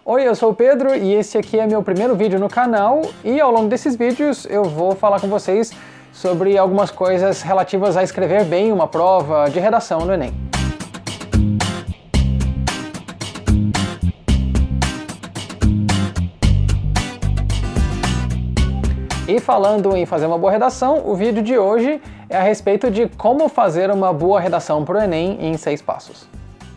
Oi, eu sou o Pedro e esse aqui é meu primeiro vídeo no canal e ao longo desses vídeos eu vou falar com vocês sobre algumas coisas relativas a escrever bem uma prova de redação no Enem. E falando em fazer uma boa redação, o vídeo de hoje é a respeito de como fazer uma boa redação para o Enem em 6 passos.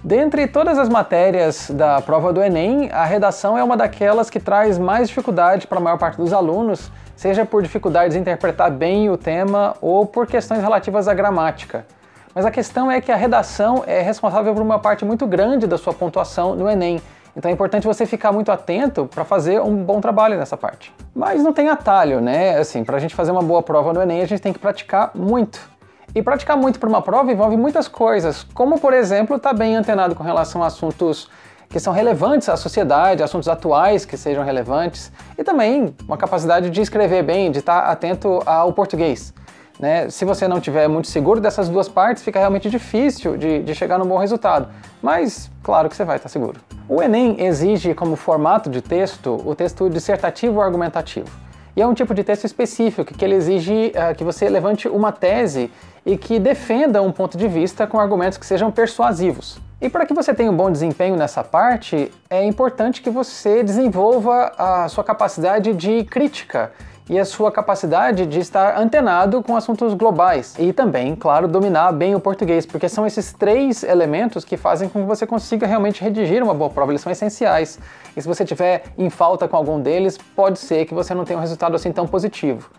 Dentre todas as matérias da prova do Enem, a redação é uma daquelas que traz mais dificuldade para a maior parte dos alunos, seja por dificuldades em interpretar bem o tema ou por questões relativas à gramática. Mas a questão é que a redação é responsável por uma parte muito grande da sua pontuação no Enem. Então é importante você ficar muito atento para fazer um bom trabalho nessa parte. Mas não tem atalho, né? Assim, para a gente fazer uma boa prova no Enem, a gente tem que praticar muito. E praticar muito para uma prova envolve muitas coisas, como por exemplo, estar bem antenado com relação a assuntos que são relevantes à sociedade, assuntos atuais que sejam relevantes, e também uma capacidade de escrever bem, de estar atento ao português. Né? Se você não estiver muito seguro dessas duas partes, fica realmente difícil de chegar num bom resultado, mas claro que você vai estar seguro. O Enem exige como formato de texto o texto dissertativo ou argumentativo. E é um tipo de texto específico que ele exige que você levante uma tese e que defenda um ponto de vista com argumentos que sejam persuasivos. E para que você tenha um bom desempenho nessa parte, é importante que você desenvolva a sua capacidade de crítica e a sua capacidade de estar antenado com assuntos globais. E também, claro, dominar bem o português, porque são esses 3 elementos que fazem com que você consiga realmente redigir uma boa prova, eles são essenciais. E se você tiver em falta com algum deles, pode ser que você não tenha um resultado assim tão positivo.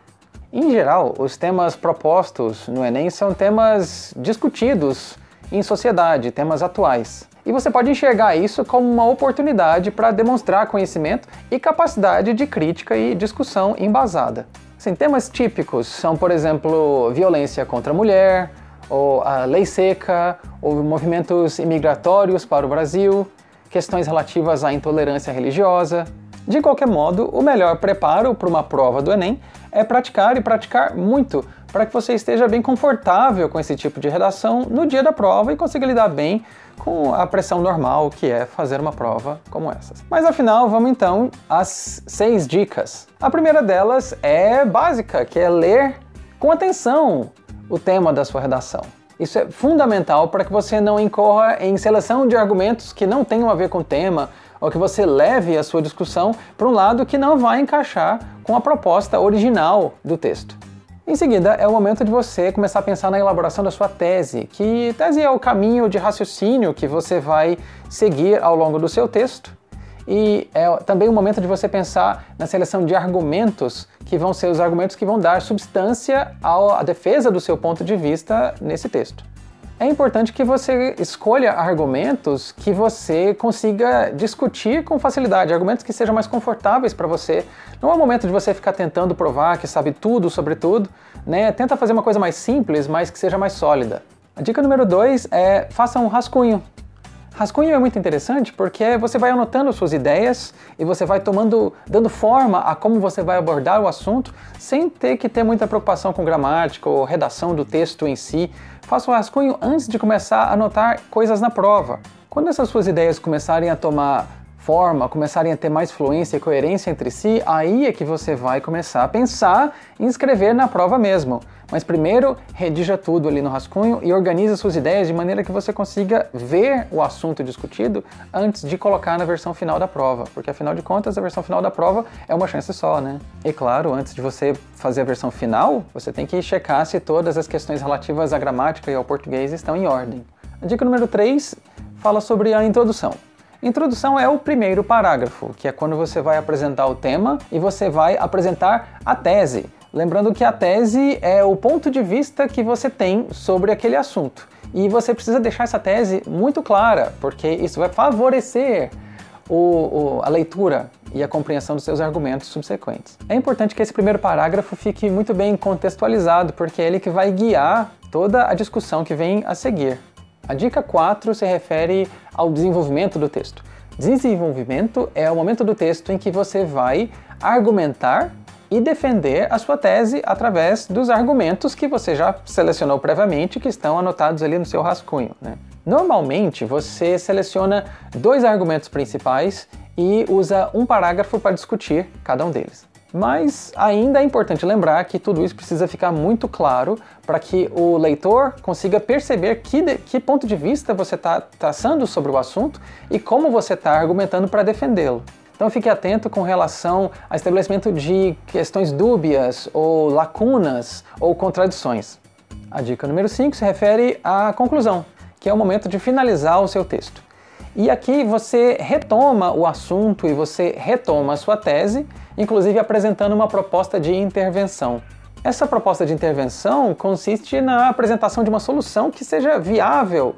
Em geral, os temas propostos no Enem são temas discutidos em sociedade, temas atuais. E você pode enxergar isso como uma oportunidade para demonstrar conhecimento e capacidade de crítica e discussão embasada. Assim, temas típicos são, por exemplo, violência contra a mulher, ou a lei seca, ou movimentos imigratórios para o Brasil, questões relativas à intolerância religiosa. De qualquer modo, o melhor preparo para uma prova do Enem é praticar e praticar muito, para que você esteja bem confortável com esse tipo de redação no dia da prova e consiga lidar bem com a pressão normal que é fazer uma prova como essas. Mas afinal, vamos então às 6 dicas. A primeira delas é básica, que é ler com atenção o tema da sua redação. Isso é fundamental para que você não incorra em seleção de argumentos que não tenham a ver com o tema, ou que você leve a sua discussão para um lado que não vai encaixar com a proposta original do texto. Em seguida, é o momento de você começar a pensar na elaboração da sua tese, que tese é o caminho de raciocínio que você vai seguir ao longo do seu texto. E é também o momento de você pensar na seleção de argumentos, que vão ser os argumentos que vão dar substância à defesa do seu ponto de vista nesse texto. É importante que você escolha argumentos que você consiga discutir com facilidade, argumentos que sejam mais confortáveis para você. Não é o momento de você ficar tentando provar que sabe tudo sobre tudo, né? Tenta fazer uma coisa mais simples, mas que seja mais sólida. A dica número 2 é faça um rascunho. Rascunho é muito interessante porque você vai anotando suas ideias e você vai dando forma a como você vai abordar o assunto sem ter que ter muita preocupação com gramática ou redação do texto em si. Faça o rascunho antes de começar a anotar coisas na prova. Quando essas suas ideias começarem a tomar forma, começarem a ter mais fluência e coerência entre si, aí é que você vai começar a pensar em escrever na prova mesmo. Mas primeiro, redija tudo ali no rascunho e organize suas ideias de maneira que você consiga ver o assunto discutido antes de colocar na versão final da prova, porque afinal de contas a versão final da prova é uma chance só, né? E claro, antes de você fazer a versão final, você tem que checar se todas as questões relativas à gramática e ao português estão em ordem. A dica número 3 fala sobre a introdução. Introdução é o primeiro parágrafo, que é quando você vai apresentar o tema e você vai apresentar a tese. Lembrando que a tese é o ponto de vista que você tem sobre aquele assunto. E você precisa deixar essa tese muito clara, porque isso vai favorecer a leitura e a compreensão dos seus argumentos subsequentes. É importante que esse primeiro parágrafo fique muito bem contextualizado, porque é ele que vai guiar toda a discussão que vem a seguir. A dica 4 se refere ao desenvolvimento do texto. Desenvolvimento é o momento do texto em que você vai argumentar e defender a sua tese através dos argumentos que você já selecionou previamente, que estão anotados ali no seu rascunho, né? Normalmente, você seleciona 2 argumentos principais e usa um parágrafo para discutir cada um deles. Mas ainda é importante lembrar que tudo isso precisa ficar muito claro para que o leitor consiga perceber que ponto de vista você está traçando sobre o assunto e como você está argumentando para defendê-lo. Então fique atento com relação ao estabelecimento de questões dúbias, ou lacunas, ou contradições. A dica número 5 se refere à conclusão, que é o momento de finalizar o seu texto. E aqui você retoma o assunto e você retoma a sua tese, inclusive apresentando uma proposta de intervenção. Essa proposta de intervenção consiste na apresentação de uma solução que seja viável,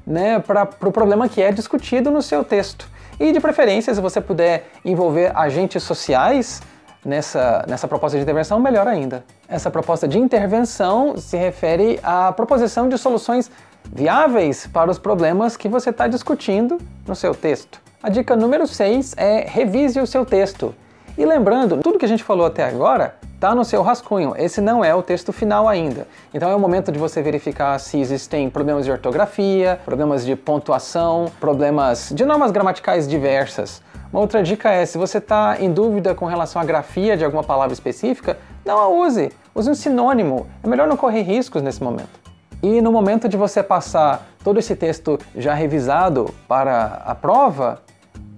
né, para o problema que é discutido no seu texto. E de preferência, se você puder envolver agentes sociais nessa proposta de intervenção, melhor ainda. Essa proposta de intervenção se refere à proposição de soluções viáveis para os problemas que você está discutindo no seu texto. A dica número 6 é revise o seu texto. E lembrando, tudo que a gente falou até agora está no seu rascunho, esse não é o texto final ainda. Então é o momento de você verificar se existem problemas de ortografia, problemas de pontuação, problemas de normas gramaticais diversas. Uma outra dica é, se você está em dúvida com relação à grafia de alguma palavra específica, não a use um sinônimo, é melhor não correr riscos nesse momento. E no momento de você passar todo esse texto já revisado para a prova,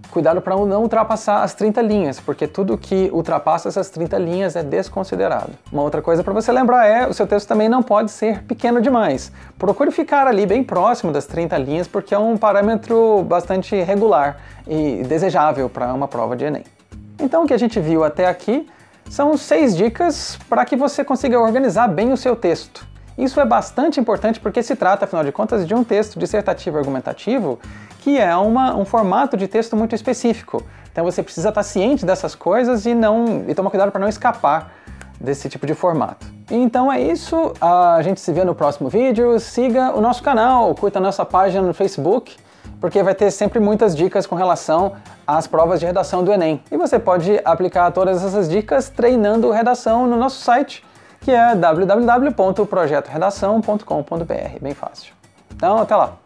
cuidado para não ultrapassar as 30 linhas, porque tudo que ultrapassa essas 30 linhas é desconsiderado. Uma outra coisa para você lembrar é, o seu texto também não pode ser pequeno demais. Procure ficar ali bem próximo das 30 linhas, porque é um parâmetro bastante regular e desejável para uma prova de Enem. Então o que a gente viu até aqui são 6 dicas para que você consiga organizar bem o seu texto. Isso é bastante importante porque se trata, afinal de contas, de um texto dissertativo argumentativo que é um formato de texto muito específico. Então você precisa estar ciente dessas coisas e tomar cuidado para não escapar desse tipo de formato. Então é isso, a gente se vê no próximo vídeo, siga o nosso canal, curta a nossa página no Facebook, porque vai ter sempre muitas dicas com relação às provas de redação do Enem. E você pode aplicar todas essas dicas treinando redação no nosso site, que é www.projetoredação.com.br, bem fácil. Então, até lá!